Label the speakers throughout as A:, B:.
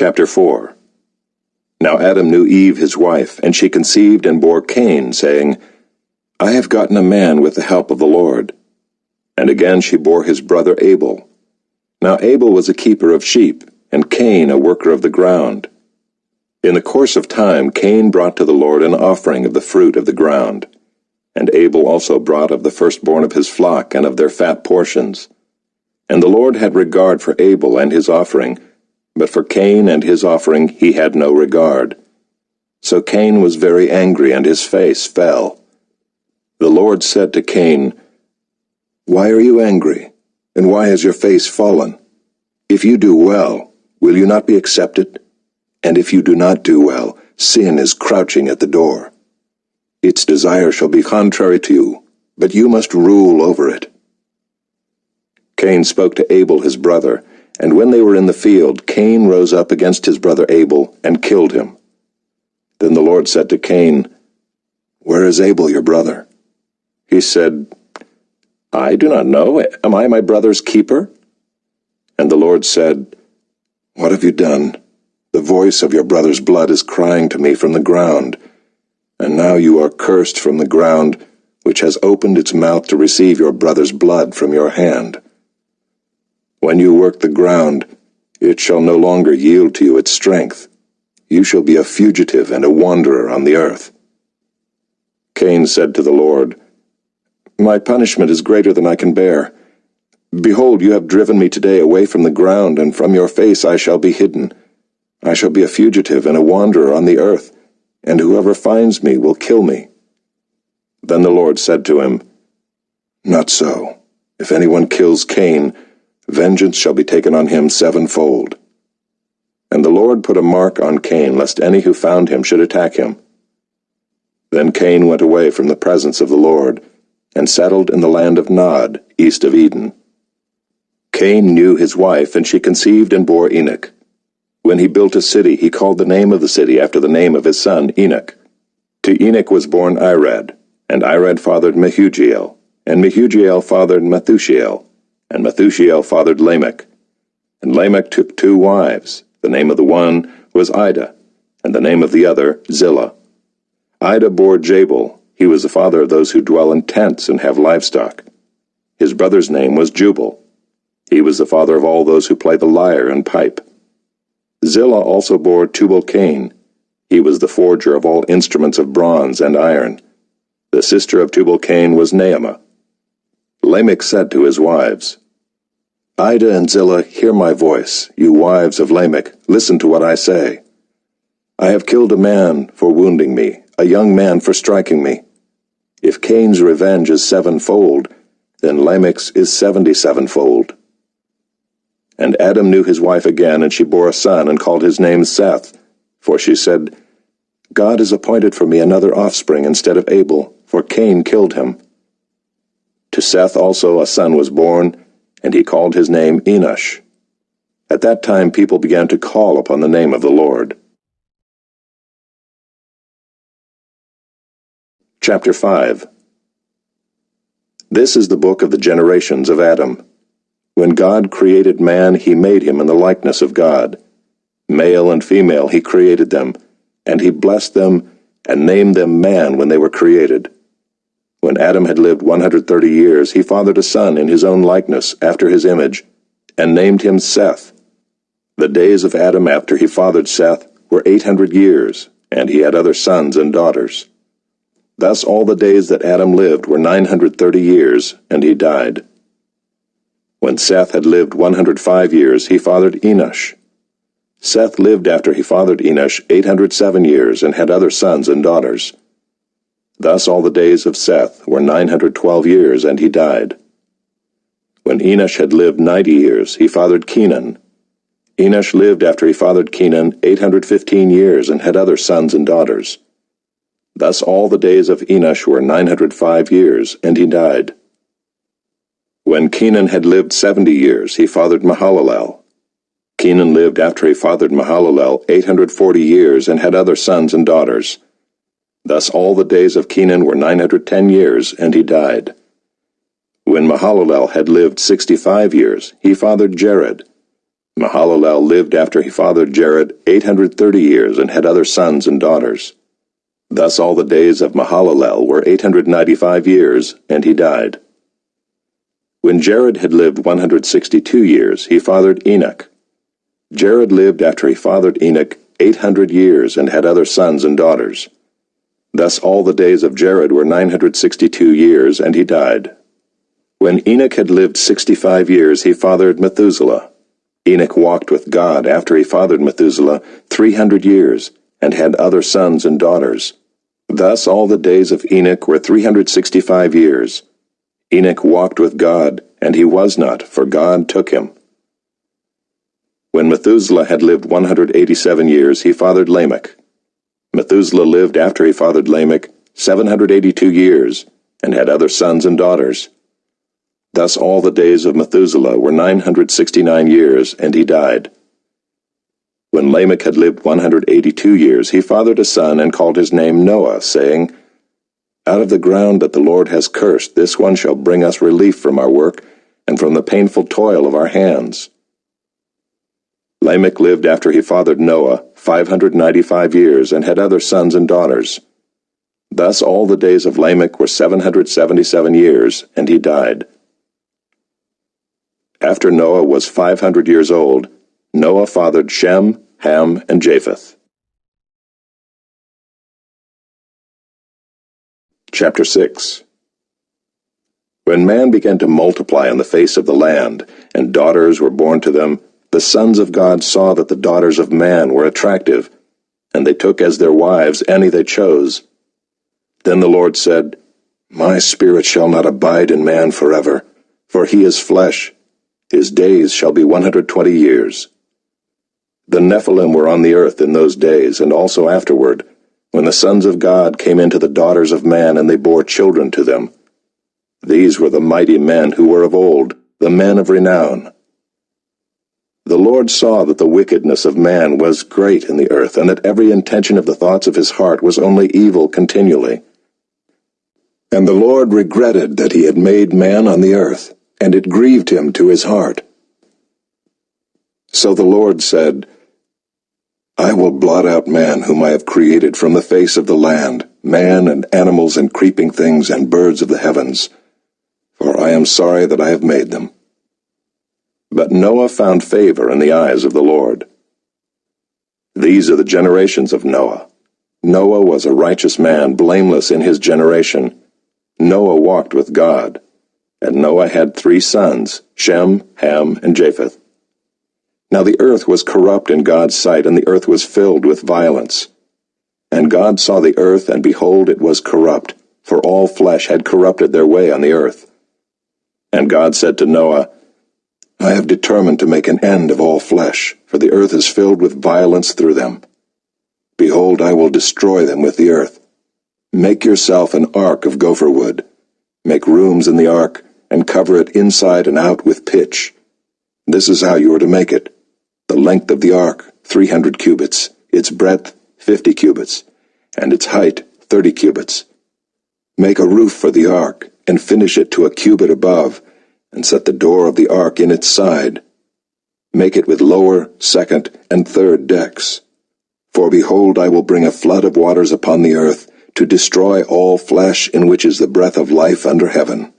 A: Chapter 4. Now Adam knew Eve his wife, and she conceived and bore Cain, saying, I have gotten a man with the help of the Lord. And again she bore his brother Abel. Now Abel was a keeper of sheep, and Cain a worker of the ground. In the course of time Cain brought to the Lord an offering of the fruit of the ground. And Abel also brought of the firstborn of his flock and of their fat portions. And the Lord had regard for Abel and his offering, but for Cain and his offering he had no regard. So Cain was very angry, and his face fell. The Lord said to Cain, Why are you angry, and why has your face fallen? If you do well, will you not be accepted? And if you do not do well, sin is crouching at the door. Its desire shall be contrary to you, but you must rule over it. Cain spoke to Abel his brother, and when they were in the field, Cain rose up against his brother Abel and killed him. Then the Lord said to Cain, Where is Abel your brother? He said, I do not know. Am I my brother's keeper? And the Lord said, What have you done? The voice of your brother's blood is crying to me from the ground. And now you are cursed from the ground, which has opened its mouth to receive your brother's blood from your hand. When you work the ground, it shall no longer yield to you its strength. You shall be a fugitive and a wanderer on the earth. Cain said to the Lord, My punishment is greater than I can bear. Behold, you have driven me today away from the ground, and from your face I shall be hidden. I shall be a fugitive and a wanderer on the earth, and whoever finds me will kill me. Then the Lord said to him, Not so. If anyone kills Cain, vengeance shall be taken on him sevenfold. And the Lord put a mark on Cain, lest any who found him should attack him. Then Cain went away from the presence of the Lord, and settled in the land of Nod, east of Eden. Cain knew his wife, and she conceived and bore Enoch. When he built a city, he called the name of the city after the name of his son Enoch. To Enoch was born Irad, and Irad fathered Mehujael, and Mehujael fathered Methushael, and Methushael fathered Lamech. And Lamech took 2 wives. The name of the one was Ida, and the name of the other Zillah. Ida bore Jabal. He was the father of those who dwell in tents and have livestock. His brother's name was Jubal. He was the father of all those who play the lyre and pipe. Zillah also bore Tubal-Cain. He was the forger of all instruments of bronze and iron. The sister of Tubal-Cain was Naamah. Lamech said to his wives, Ida and Zillah, hear my voice. You wives of Lamech, listen to what I say. I have killed a man for wounding me, a young man for striking me. If Cain's revenge is 7-fold, then Lamech's is 77-fold. And Adam knew his wife again, and she bore a son, and called his name Seth. For she said, God has appointed for me another offspring instead of Abel, for Cain killed him. To Seth also a son was born, and he called his name Enosh. At that time people began to call upon the name of the Lord. Chapter 5. This is the book of the generations of Adam. When God created man, he made him in the likeness of God. Male and female he created them, and he blessed them and named them man when they were created. When Adam had lived 130 years, he fathered a son in his own likeness, after his image, and named him Seth. The days of Adam after he fathered Seth were 800 years, and he had other sons and daughters. Thus all the days that Adam lived were 930 years, and he died. When Seth had lived 105 years, he fathered Enosh. Seth lived after he fathered Enosh 807 years, and had other sons and daughters. Thus all the days of Seth were 912 years, and he died. When Enosh had lived 90 years, he fathered Kenan. Enosh lived after he fathered Kenan 815 years, and had other sons and daughters. Thus all the days of Enosh were 905 years, and he died. When Kenan had lived 70 years, he fathered Mahalalel. Kenan lived after he fathered Mahalalel 840 years, and had other sons and daughters. Thus all the days of Kenan were 910 years, and he died. When Mahalalel had lived 65 years, he fathered Jared. Mahalalel lived after he fathered Jared 830 years and had other sons and daughters. Thus all the days of Mahalalel were 895 years, and he died. When Jared had lived 162 years, he fathered Enoch. Jared lived after he fathered Enoch 800 years and had other sons and daughters. Thus all the days of Jared were 962 years, and he died. When Enoch had lived 65 years, he fathered Methuselah. Enoch walked with God after he fathered Methuselah 300 years, and had other sons and daughters. Thus all the days of Enoch were 365 years. Enoch walked with God, and he was not, for God took him. When Methuselah had lived 187 years, he fathered Lamech. Methuselah lived after he fathered Lamech 782 years, and had other sons and daughters. Thus all the days of Methuselah were 969 years, and he died. When Lamech had lived 182 years, he fathered a son and called his name Noah, saying, Out of the ground that the Lord has cursed, this one shall bring us relief from our work, and from the painful toil of our hands. Lamech lived after he fathered Noah 595 years, and had other sons and daughters. Thus all the days of Lamech were 777 years, and he died. After Noah was 500 years old, Noah fathered Shem, Ham, and Japheth. Chapter 6. When man began to multiply on the face of the land, and daughters were born to them, the sons of God saw that the daughters of man were attractive, and they took as their wives any they chose. Then the Lord said, My spirit shall not abide in man forever, for he is flesh. His days shall be 120 years. The Nephilim were on the earth in those days, and also afterward, when the sons of God came into the daughters of man, and they bore children to them. These were the mighty men who were of old, the men of renown. The Lord saw that the wickedness of man was great in the earth, and that every intention of the thoughts of his heart was only evil continually. And the Lord regretted that he had made man on the earth, and it grieved him to his heart. So the Lord said, I will blot out man whom I have created from the face of the land, man and animals and creeping things and birds of the heavens, for I am sorry that I have made them. But Noah found favor in the eyes of the Lord. These are the generations of Noah. Noah was a righteous man, blameless in his generation. Noah walked with God. And Noah had 3 sons, Shem, Ham, and Japheth. Now the earth was corrupt in God's sight, and the earth was filled with violence. And God saw the earth, and behold, it was corrupt, for all flesh had corrupted their way on the earth. And God said to Noah, I have determined to make an end of all flesh, for the earth is filled with violence through them. Behold, I will destroy them with the earth. Make yourself an ark of gopher wood. Make rooms in the ark, and cover it inside and out with pitch. This is how you are to make it. The length of the ark, 300 cubits, its breadth, 50 cubits, and its height, 30 cubits. Make a roof for the ark, and finish it to a cubit above, and set the door of the ark in its side. Make it with lower, second, and third decks. For behold, I will bring a flood of waters upon the earth, to destroy all flesh in which is the breath of life under heaven.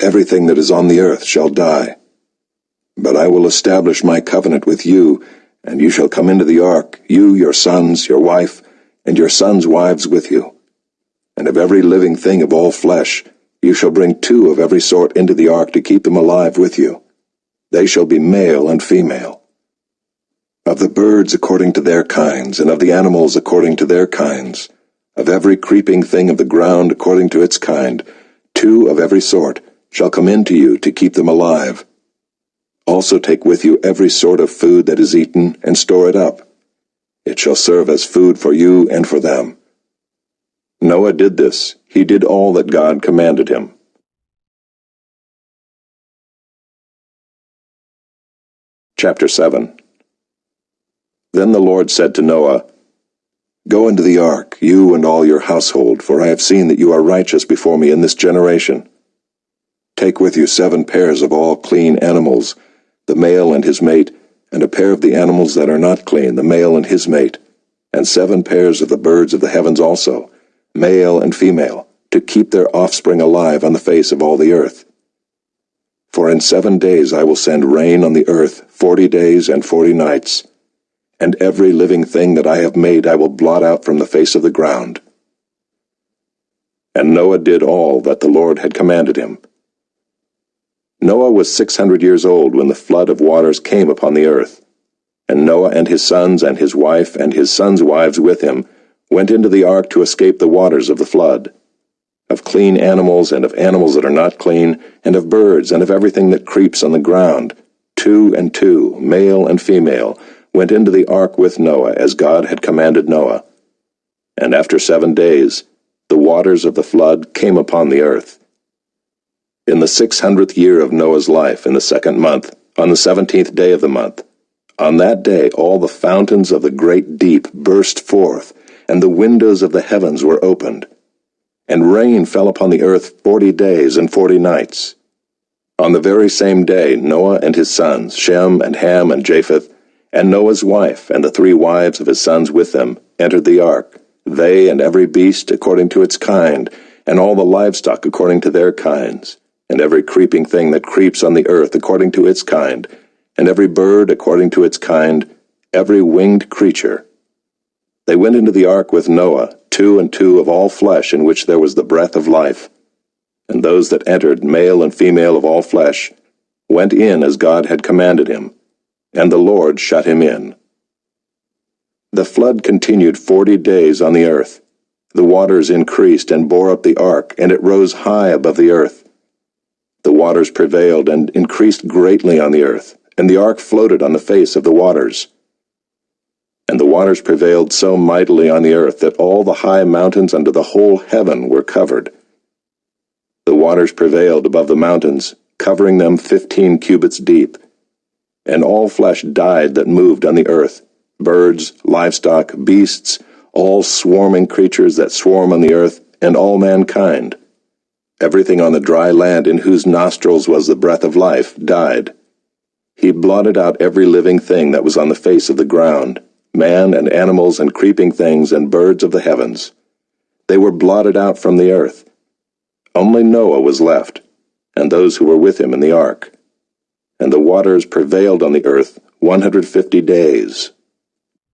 A: Everything that is on the earth shall die. But I will establish my covenant with you, and you shall come into the ark, you, your sons, your wife, and your sons' wives with you. And of every living thing of all flesh, you shall bring 2 of every sort into the ark to keep them alive with you. They shall be male and female. Of the birds according to their kinds, and of the animals according to their kinds, of every creeping thing of the ground according to its kind, 2 of every sort shall come into you to keep them alive. Also take with you every sort of food that is eaten, and store it up. It shall serve as food for you and for them. Noah did this. He did all that God commanded him. Chapter 7. Then the Lord said to Noah, Go into the ark, you and all your household, for I have seen that you are righteous before me in this generation. Take with you 7 pairs of all clean animals, the male and his mate, and a pair of the animals that are not clean, the male and his mate, and 7 pairs of the birds of the heavens also, male and female, to keep their offspring alive on the face of all the earth. For in 7 days I will send rain on the earth 40 days and 40 nights, and every living thing that I have made I will blot out from the face of the ground. And Noah did all that the Lord had commanded him. Noah was 600 years old when the flood of waters came upon the earth. And Noah and his sons and his wife and his sons' wives with him went into the ark to escape the waters of the flood. Of clean animals and of animals that are not clean, and of birds and of everything that creeps on the ground, 2 and 2, male and female, went into the ark with Noah as God had commanded Noah. And after 7 days, the waters of the flood came upon the earth. In the 600th year of Noah's life, in the 2nd month, on the 17th day of the month, on that day all the fountains of the great deep burst forth, and the windows of the heavens were opened. And rain fell upon the earth 40 days and 40 nights. On the very same day Noah and his sons, Shem and Ham and Japheth, and Noah's wife and the 3 wives of his sons with them, entered the ark, they and every beast according to its kind, and all the livestock according to their kinds, and every creeping thing that creeps on the earth according to its kind, and every bird according to its kind, every winged creature. They went into the ark with Noah, 2 and 2 of all flesh in which there was the breath of life. And those that entered, male and female of all flesh, went in as God had commanded him, and the Lord shut him in. The flood continued 40 days on the earth. The waters increased and bore up the ark, and it rose high above the earth. The waters prevailed and increased greatly on the earth, and the ark floated on the face of the waters. And the waters prevailed so mightily on the earth that all the high mountains under the whole heaven were covered. The waters prevailed above the mountains, covering them 15 cubits deep. And all flesh died that moved on the earth, birds, livestock, beasts, all swarming creatures that swarm on the earth, and all mankind. Everything on the dry land in whose nostrils was the breath of life died. He blotted out every living thing that was on the face of the ground, man and animals and creeping things and birds of the heavens. They were blotted out from the earth. Only Noah was left, and those who were with him in the ark. And the waters prevailed on the earth 150 days.